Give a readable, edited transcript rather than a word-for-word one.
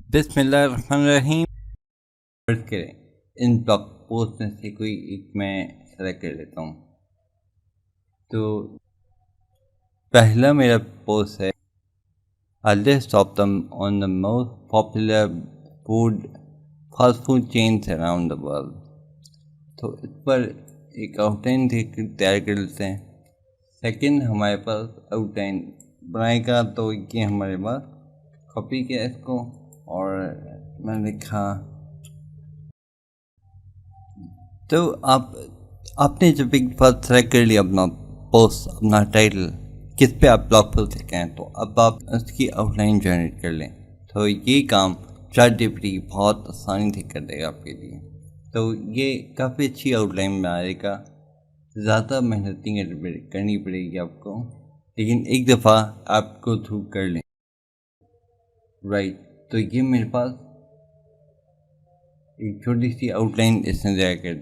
بسم اللہ الرحمن الرحیم. فرض کریں ان بلاگ پوسٹ میں سے کوئی ایک میں سلیکٹ کر لیتا ہوں. تو پہلا میرا پوسٹ ہے A list of them on the most popular fast food chains around the world. تو اس پر ایک آؤٹ لائن تیار کر لیتے ہیں. سیکنڈ ہمارے پاس آؤٹ لائن بنائے گا تو یہ ہمارے پاس کاپی کیا اس کو اور میں نے لکھا. تو آپ نے جب ایک بات سلیکٹ کر لیا اپنا پوسٹ اپنا ٹائٹل کس پہ آپ بلاگ پوسٹ لکھیں تو اب آپ اس کی آؤٹ لائن جنریٹ کر لیں. تو یہ کام چیٹ جی پی ٹی بہت آسانی سے کر دے گا آپ کے لیے. تو یہ کافی اچھی آؤٹ لائن بنانے کا زیادہ محنت نہیں کرنی پڑے گی آپ کو، لیکن ایک دفعہ آپ کو تھرو کر لیں. رائٹ، تو یہ میرے پاس ایک چھوٹی سی آؤٹ لائن اس نے تیار کر دی.